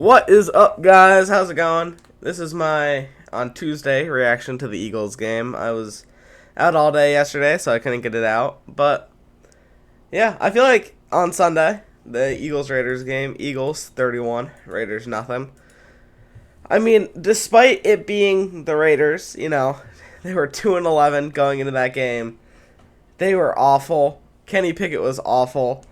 What is up, guys? How's it going? This is my, on Tuesday, reaction to the Eagles game. I was out all day yesterday, so I couldn't get it out. But, yeah, I feel like on Sunday, the Eagles-Raiders game, Eagles 31, Raiders nothing. I mean, despite it being the Raiders, they were 2-11 going into that game. They were awful. Kenny Pickett was awful.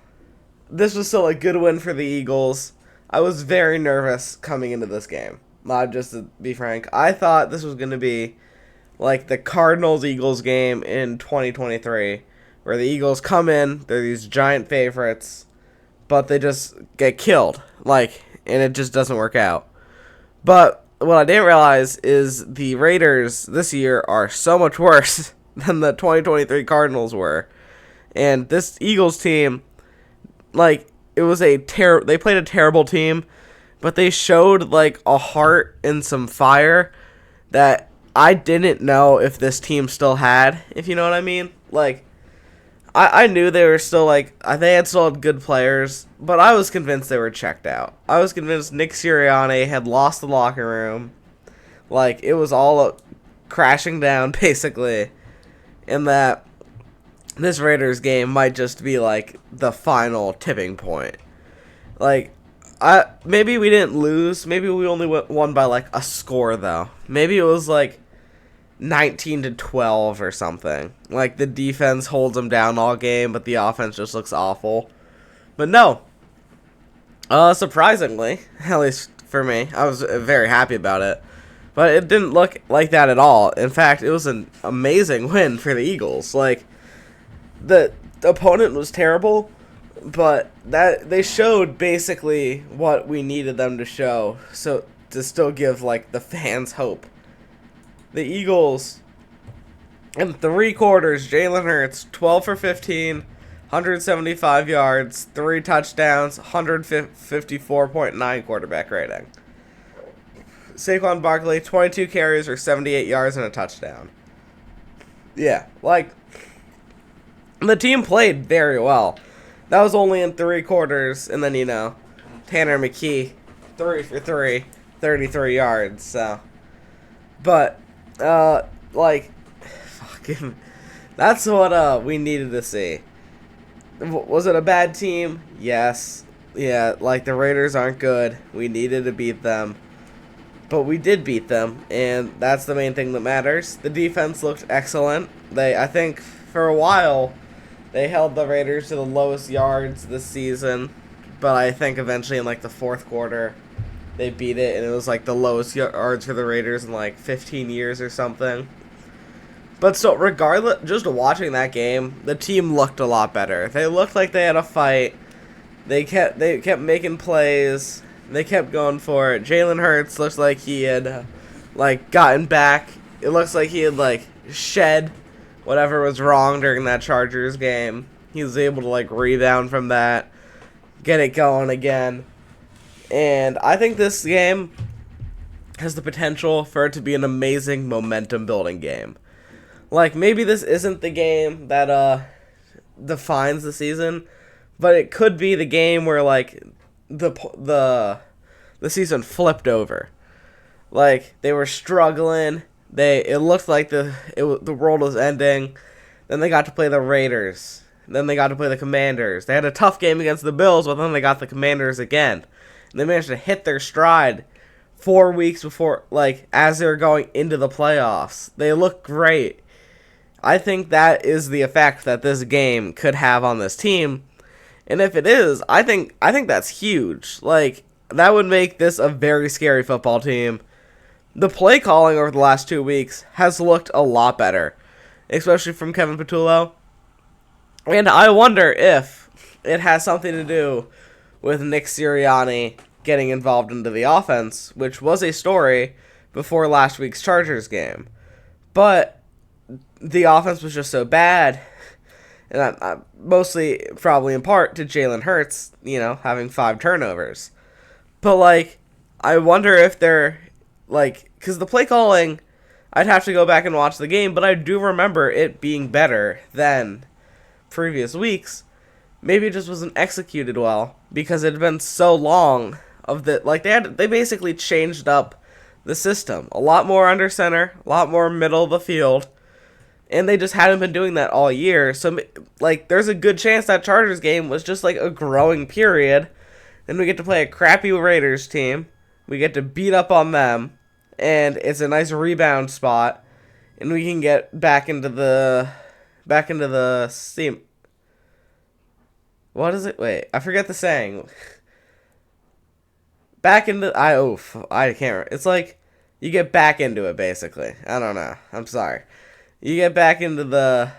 This was still a good win for the Eagles. I was very nervous coming into this game. Just to be frank, I thought this was going to be like the Cardinals-Eagles game in 2023, where the Eagles come in, they're these giant favorites, but they just get killed, and it just doesn't work out. But what I didn't realize is the Raiders this year are so much worse than the 2023 Cardinals were. And this Eagles team, it was they played a terrible team, but they showed a heart and some fire that I didn't know if this team still had, if you know what I mean. I knew they were still they had still had good players, but I was convinced they were checked out. I was convinced Nick Sirianni had lost the locker room. It was all crashing down basically, and that this Raiders game might just be the final tipping point. Maybe we didn't lose. Maybe we only won by a score though. Maybe it was 19-12 or something. The defense holds them down all game, but the offense just looks awful. But no. Surprisingly, at least for me, I was very happy about it. But it didn't look like that at all. In fact, it was an amazing win for the Eagles. The opponent was terrible, but that they showed basically what we needed them to show, so to still give the fans hope. The Eagles, in 3 quarters, Jalen Hurts 12 for 15, 175 yards, 3 touchdowns, 154.9 quarterback rating. Saquon Barkley 22 carries for 78 yards and a touchdown. Yeah, the team played very well. That was only in 3 quarters, and then, Tanner McKee, 3 for 3, 33 yards, so. But, fucking, that's what, we needed to see. Was it a bad team? Yes. Yeah, the Raiders aren't good. We needed to beat them. But we did beat them, and that's the main thing that matters. The defense looked excellent. I think, for a while, they held the Raiders to the lowest yards this season, but I think eventually in the 4th quarter they beat it, and it was the lowest yards for the Raiders in 15 years or something. But so regardless, just watching that game, the team looked a lot better. They looked like they had a fight. They kept making plays. They kept going for it. Jalen Hurts looks like he had gotten back. It looks like he had shed whatever was wrong during that Chargers game. He was able to rebound from that, get it going again. And I think this game has the potential for it to be an amazing momentum building game. Maybe this isn't the game that defines the season, but it could be the game where the season flipped over. They were struggling. It looked like the world was ending. Then they got to play the Raiders. Then they got to play the Commanders. They had a tough game against the Bills, but then they got the Commanders again. And they managed to hit their stride 4 weeks before, as they were going into the playoffs. They looked great. I think that is the effect that this game could have on this team. And if it is, I think that's huge. That would make this a very scary football team. The play calling over the last 2 weeks has looked a lot better, especially from Kevin Patullo. And I wonder if it has something to do with Nick Sirianni getting involved into the offense, which was a story before last week's Chargers game. But the offense was just so bad, and mostly probably in part to Jalen Hurts, having 5 turnovers. But, I wonder if they're, because the play calling, I'd have to go back and watch the game, but I do remember it being better than previous weeks. Maybe it just wasn't executed well, because it had been so long of the they basically changed up the system. A lot more under center, a lot more middle of the field. And they just hadn't been doing that all year. So, there's a good chance that Chargers game was just, a growing period. Then we get to play a crappy Raiders team. We get to beat up on them. And it's a nice rebound spot. And we can get back into the steam. What is it? Wait, I forget the saying. I can't remember. It's like, you get back into it, basically. I don't know. I'm sorry. You get back into the...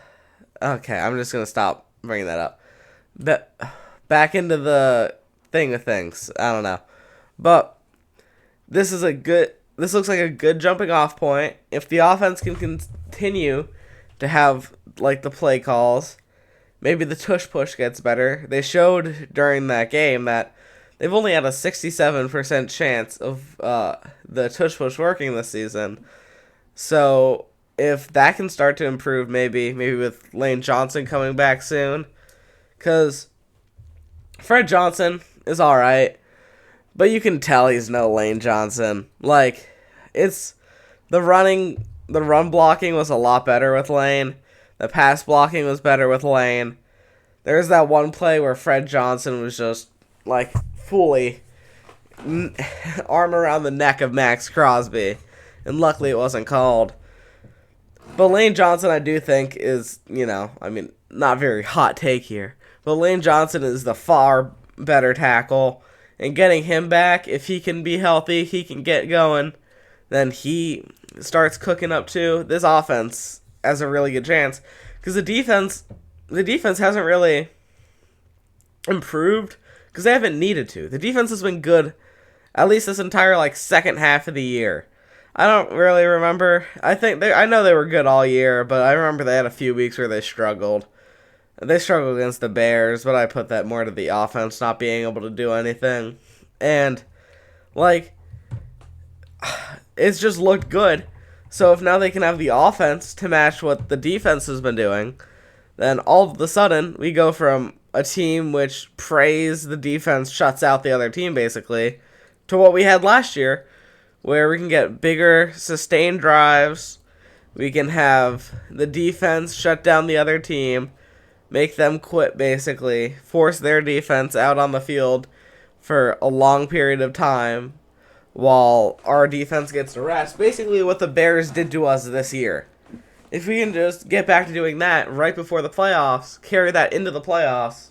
Okay, I'm just going to stop bringing that up. Back into the thing of things. I don't know. But this looks like a good jumping off point. If the offense can continue to have, the play calls, maybe the tush push gets better. They showed during that game that they've only had a 67% chance of the tush push working this season. So... if that can start to improve, maybe with Lane Johnson coming back soon, because Fred Johnson is all right, but you can tell he's no Lane Johnson. It's the run blocking was a lot better with Lane. The pass blocking was better with Lane. There's that one play where Fred Johnson was just fully arm around the neck of Max Crosby, and luckily it wasn't called. But Lane Johnson, I do think, is, not very hot take here. But Lane Johnson is the far better tackle. And getting him back, if he can be healthy, he can get going, then he starts cooking up too. This offense has a really good chance. Because the defense hasn't really improved. Because they haven't needed to. The defense has been good, at least this entire, second half of the year. I don't really remember. I know they were good all year, but I remember they had a few weeks where they struggled. They struggled against the Bears, but I put that more to the offense not being able to do anything. And, it's just looked good. So if now they can have the offense to match what the defense has been doing, then all of a sudden we go from a team which prays the defense shuts out the other team, basically, to what we had last year, where we can get bigger, sustained drives. We can have the defense shut down the other team, make them quit, basically, force their defense out on the field for a long period of time while our defense gets to rest. Basically what the Bears did to us this year. If we can just get back to doing that right before the playoffs, carry that into the playoffs,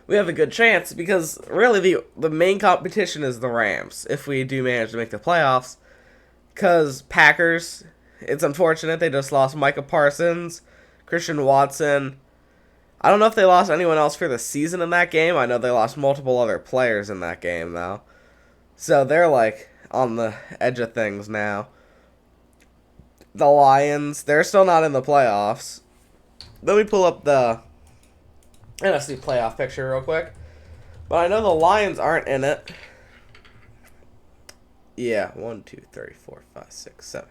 we have a good chance, because really the main competition is the Rams, if we do manage to make the playoffs. Because Packers, it's unfortunate, they just lost Micah Parsons, Christian Watson. I don't know if they lost anyone else for the season in that game. I know they lost multiple other players in that game, though. So they're, on the edge of things now. The Lions, they're still not in the playoffs. Let me pull up the NFC playoff picture real quick. But I know the Lions aren't in it. Yeah, 1, 2, 3, 4, 5, 6, 7.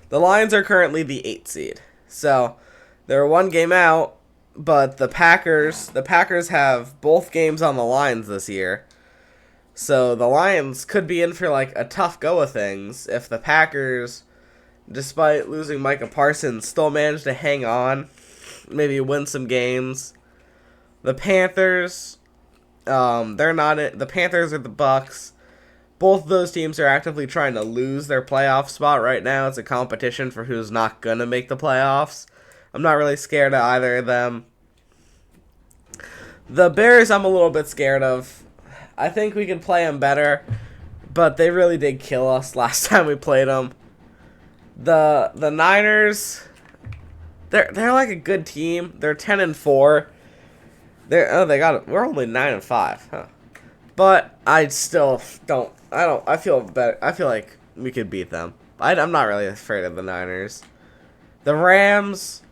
The Lions are currently the 8th seed. So they're one game out, but the Packers have both games on the lines this year. So the Lions could be in for a tough go of things if the Packers, despite losing Micah Parsons, still manage to hang on, maybe win some games. The Panthers, they're not in. The Panthers or the Bucks. Both those teams are actively trying to lose their playoff spot right now. It's a competition for who's not going to make the playoffs. I'm not really scared of either of them. The Bears, I'm a little bit scared of. I think we can play them better, but they really did kill us last time we played them. The Niners, they're a good team. They're 10-4. We're only 9-5, huh? But I still don't. I feel better. I feel like we could beat them. I'm not really afraid of the Niners. The Rams,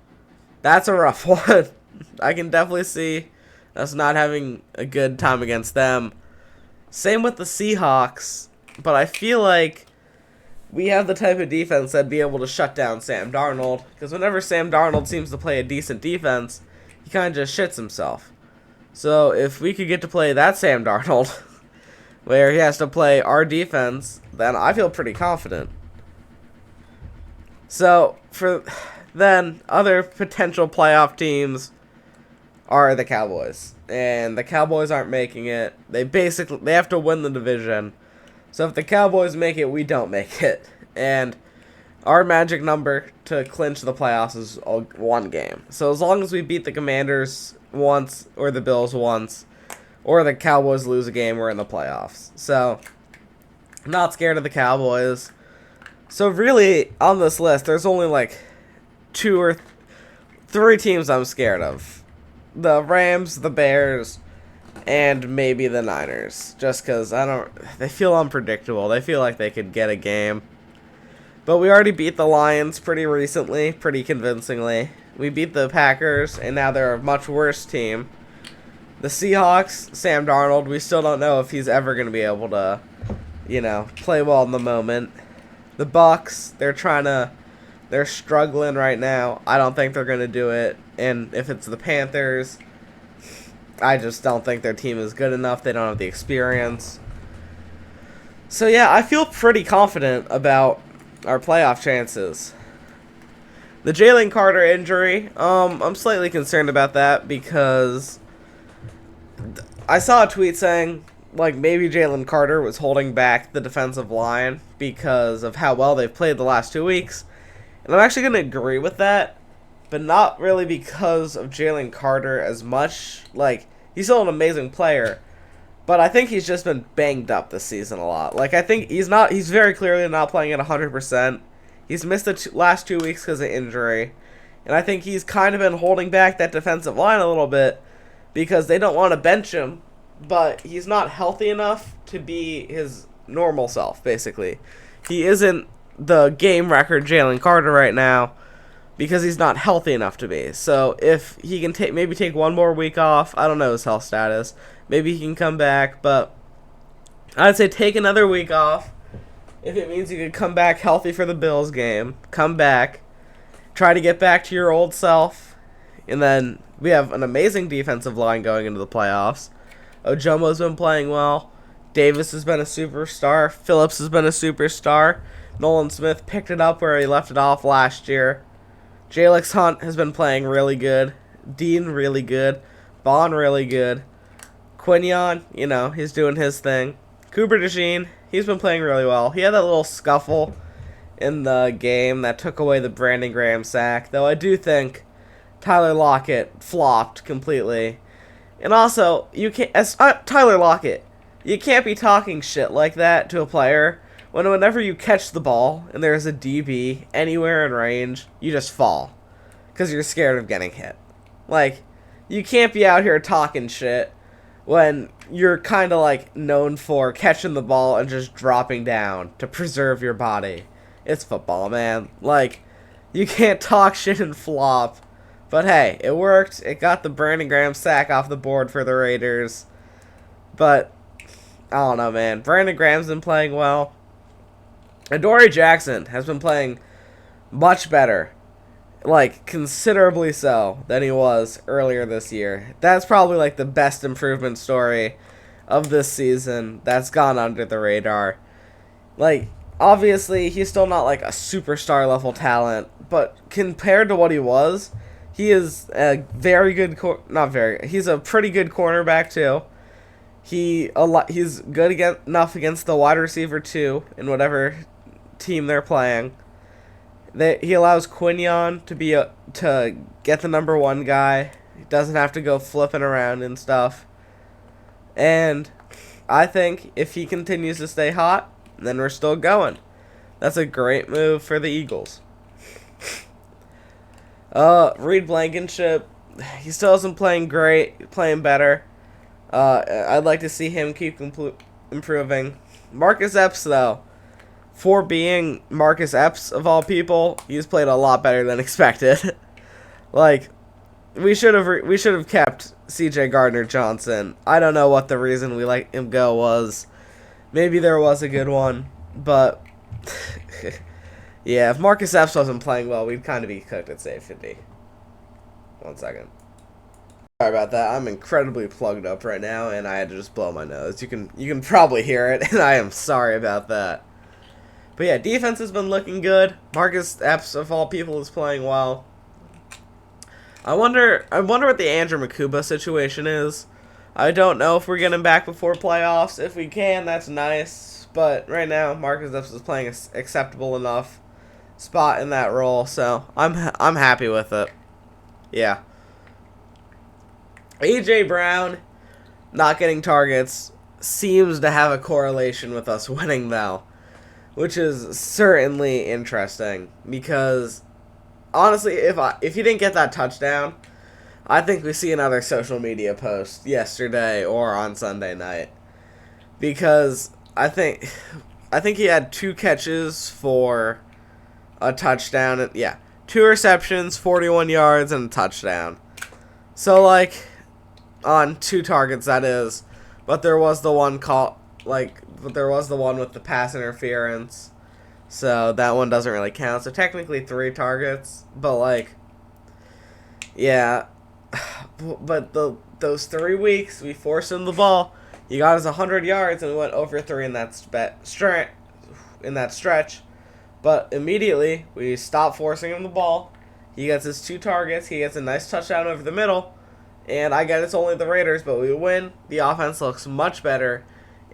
that's a rough one. I can definitely see us not having a good time against them. Same with the Seahawks, but I feel like we have the type of defense that'd be able to shut down Sam Darnold, because whenever Sam Darnold seems to play a decent defense, he kind of just shits himself. So if we could get to play that Sam Darnold, where he has to play our defense, then I feel pretty confident. So, for then, other potential playoff teams are the Cowboys. And the Cowboys aren't making it. They have to win the division. So if the Cowboys make it, we don't make it. And our magic number to clinch the playoffs is one game. So as long as we beat the Commanders once, or the Bills once, or the Cowboys lose a game, we're in the playoffs. So, I'm not scared of the Cowboys. So really, on this list, there's only like 2 or 3 teams I'm scared of. The Rams, the Bears, and maybe the Niners. Just because they feel unpredictable. They feel like they could get a game. But we already beat the Lions pretty recently, pretty convincingly. We beat the Packers, and now they're a much worse team. The Seahawks, Sam Darnold, we still don't know if he's ever going to be able to, play well in the moment. The Bucks, they're struggling right now. I don't think they're going to do it. And if it's the Panthers, I just don't think their team is good enough. They don't have the experience. So yeah, I feel pretty confident about our playoff chances. The Jalen Carter injury, I'm slightly concerned about that because I saw a tweet saying like maybe Jalen Carter was holding back the defensive line because of how well they've played the last 2 weeks. And I'm actually going to agree with that, but not really because of Jalen Carter as much. Like, he's still an amazing player, but I think he's just been banged up this season a lot. Like, I think he's very clearly not playing at 100%. He's missed the last 2 weeks because of injury. And I think he's kind of been holding back that defensive line a little bit because they don't want to bench him, but he's not healthy enough to be his normal self, basically. He isn't the game record Jalen Carter right now because he's not healthy enough to be. So if he can maybe take 1 more week off, I don't know his health status. Maybe he can come back, but I'd say take another week off. If it means you could come back healthy for the Bills game, come back, try to get back to your old self, and then we have an amazing defensive line going into the playoffs. Ojomo's been playing well. Davis has been a superstar. Phillips has been a superstar. Nolan Smith picked it up where he left it off last year. Jalex Hunt has been playing really good. Dean really good. Vaughn really good. Quinion, he's doing his thing. Cooper DeJean, he's been playing really well. He had that little scuffle in the game that took away the Brandon Graham sack, though I do think Tyler Lockett flopped completely. And also, Tyler Lockett, you can't be talking shit like that to a player whenever you catch the ball and there's a DB anywhere in range, you just fall because you're scared of getting hit. Like, you can't be out here talking shit when you're kind of like known for catching the ball and just dropping down to preserve your body. It's football, man. Like, you can't talk shit and flop. But hey, it worked. It got the Brandon Graham sack off the board for the Raiders. But I don't know, man. Brandon Graham's been playing well. Adoree Jackson has been playing much better, like considerably so, than he was earlier this year. That's probably like the best improvement story of this season that's gone under the radar. Like, obviously, he's still not like a superstar level talent, but compared to what he was, he is a very good, he's a pretty good cornerback too. He's good enough against the wide receiver too, in whatever team they're playing. He allows Quinion to get the number 1 guy. He doesn't have to go flipping around and stuff. And I think if he continues to stay hot, then we're still going. That's a great move for the Eagles. Reed Blankenship, he still isn't playing great, playing better. I'd like to see him keep improving. Marcus Epps, though, for being Marcus Epps of all people, he's played a lot better than expected. Like, we should have kept C.J. Gardner-Johnson. I don't know what the reason we let him go was. Maybe there was a good one, but yeah, if Marcus Epps wasn't playing well, we'd kind of be cooked at safety. 1 second. Sorry about that. I'm incredibly plugged up right now, and I had to just blow my nose. You can probably hear it, and I am sorry about that. But yeah, defense has been looking good. Marcus Epps, of all people, is playing well. I wonder what the Andrew Makuba situation is. I don't know if we're getting back before playoffs. If we can, that's nice. But right now, Marcus Epps is playing acceptable enough spot in that role, so I'm happy with it. Yeah. AJ Brown not getting targets seems to have a correlation with us winning, though, which is certainly interesting because honestly, if he didn't get that touchdown, I think we see another social media post yesterday or on Sunday night because I think he had 2 catches for a touchdown. Yeah, 2 receptions, 41 yards, and a touchdown. So like on 2 targets, that is, but there was the one but there was the one with the pass interference. So that one doesn't really count. So technically 3 targets, but like, yeah. But those 3 weeks we forced him the ball. He got us 100 yards and we went over 3 in that stretch. But immediately we stopped forcing him the ball. He gets his 2 targets. He gets a nice touchdown over the middle. And I get it's only the Raiders, but we win. The offense looks much better.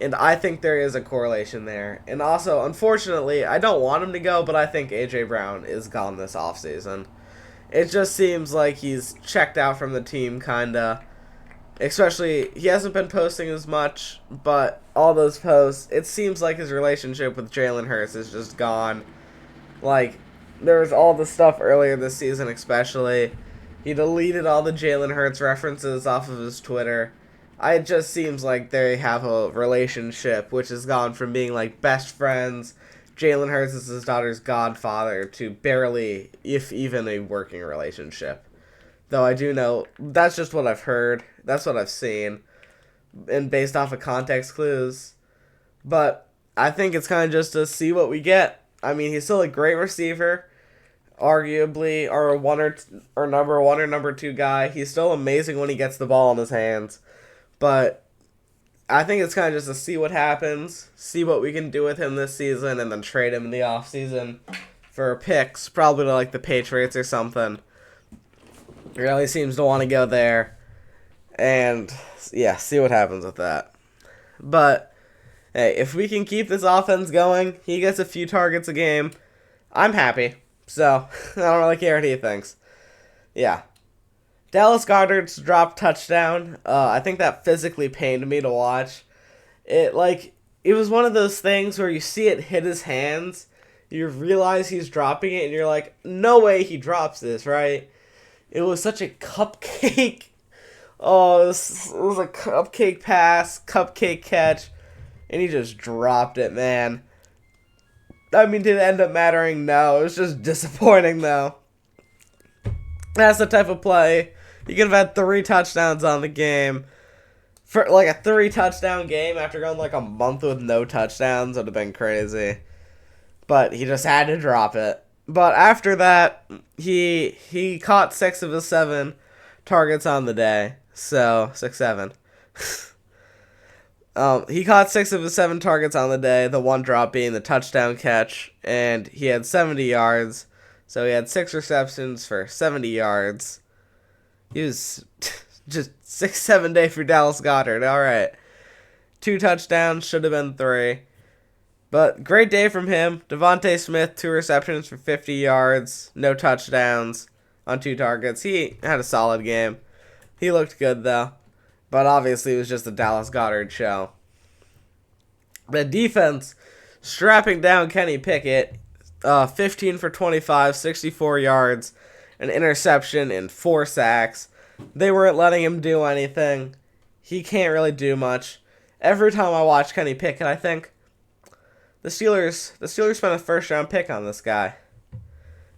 And I think there is a correlation there. And also, unfortunately, I don't want him to go, but I think A.J. Brown is gone this offseason. It just seems like he's checked out from the team, kinda. Especially, he hasn't been posting as much, but all those posts, it seems like his relationship with Jalen Hurts is just gone. Like, there was all the stuff earlier this season, especially. He deleted all the Jalen Hurts references off of his Twitter. It just seems like they have a relationship which has gone from being like best friends, Jalen Hurts is his daughter's godfather, to barely, if even, a working relationship. Though I do know, that's just what I've heard, that's what I've seen, and based off of context clues. But I think it's kind of just to see what we get. I mean, he's still a great receiver, arguably our number 1 or number 2 guy. He's still amazing when he gets the ball in his hands. But I think it's kind of just to see what happens, see what we can do with him this season, and then trade him in the offseason for picks, probably to like the Patriots or something. He really seems to want to go there. And yeah, see what happens with that. But hey, if we can keep this offense going, he gets a few targets a game, I'm happy. So I don't really care what he thinks. Yeah. Dallas Goedert's dropped touchdown. I think that physically pained me to watch. It was one of those things where you see it hit his hands, you realize he's dropping it, and you're like, no way he drops this, right? It was such a cupcake. Oh, it was a cupcake pass, cupcake catch, and he just dropped it, man. I mean, did it end up mattering? No, it was just disappointing, though. That's the type of play. You could have had 3 touchdowns on the game. For like a 3-touchdown game after going like a month with no touchdowns would have been crazy. But he just had to drop it. But after that, he caught 6 of his 7 targets on the day. So 6-7. He caught 6 of his 7 targets on the day. The one drop being the touchdown catch, and he had 70 yards. So he had 6 receptions for 70 yards. He was just 6-7 day for Dallas Goedert. All right. 2 touchdowns, should have been 3. But great day from him. Devontae Smith, 2 receptions for 50 yards. No touchdowns on 2 targets. He had a solid game. He looked good, though. But obviously it was just the Dallas Goedert show. The defense strapping down Kenny Pickett. 15 for 25, 64 yards, an interception, and 4 sacks. They weren't letting him do anything. He can't really do much. Every time I watch Kenny Pickett, I think, the Steelers spent a first-round pick on this guy.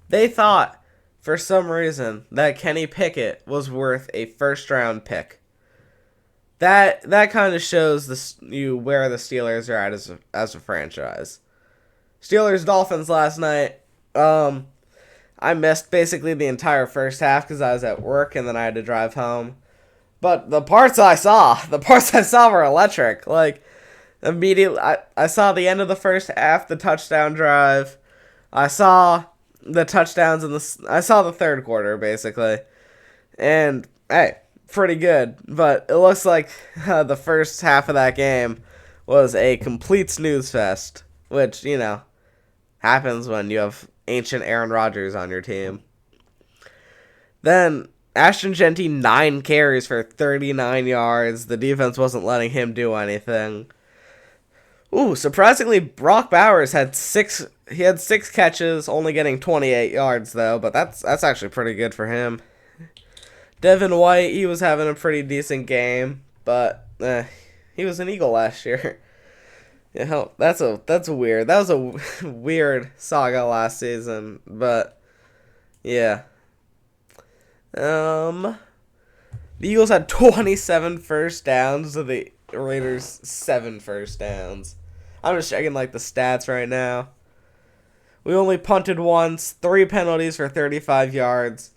They thought, for some reason, that Kenny Pickett was worth a first-round pick. That kind of shows where the Steelers are at as a franchise. Steelers-Dolphins last night. I missed basically the entire first half because I was at work and then I had to drive home. But the parts I saw were electric. Like, immediately, I saw the end of the first half, the touchdown drive. I saw the touchdowns I saw the third quarter, basically. And, hey, pretty good. But it looks like the first half of that game was a complete snooze fest. Which, happens when you have ancient Aaron Rodgers on your team. Then, Ashton Jeanty, 9 carries for 39 yards. The defense wasn't letting him do anything. Ooh, surprisingly, Brock Bowers had 6 catches, only getting 28 yards, though. But that's actually pretty good for him. Devin White, he was having a pretty decent game. But, he was an Eagle last year. Yeah, that's weird. That was a weird saga last season, but yeah. The Eagles had 27 first downs to the Raiders 7 first downs. I'm just checking the stats right now. We only punted once, 3 penalties for 35 yards.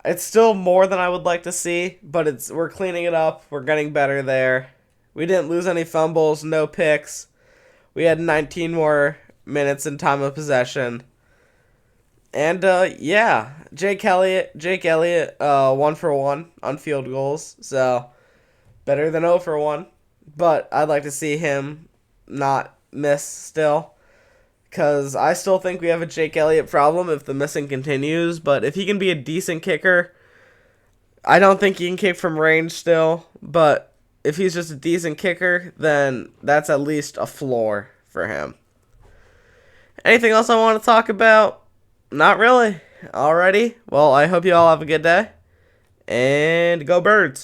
It's still more than I would like to see, but we're cleaning it up. We're getting better there. We didn't lose any fumbles, no picks. We had 19 more minutes in time of possession. And, yeah, Jake Elliott, 1 for 1 on field goals. So, better than 0 for 1. But I'd like to see him not miss still. Because I still think we have a Jake Elliott problem if the missing continues. But if he can be a decent kicker, I don't think he can kick from range still. But if he's just a decent kicker, then that's at least a floor for him. Anything else I want to talk about? Not really. Alrighty. Well, I hope you all have a good day. And go Birds.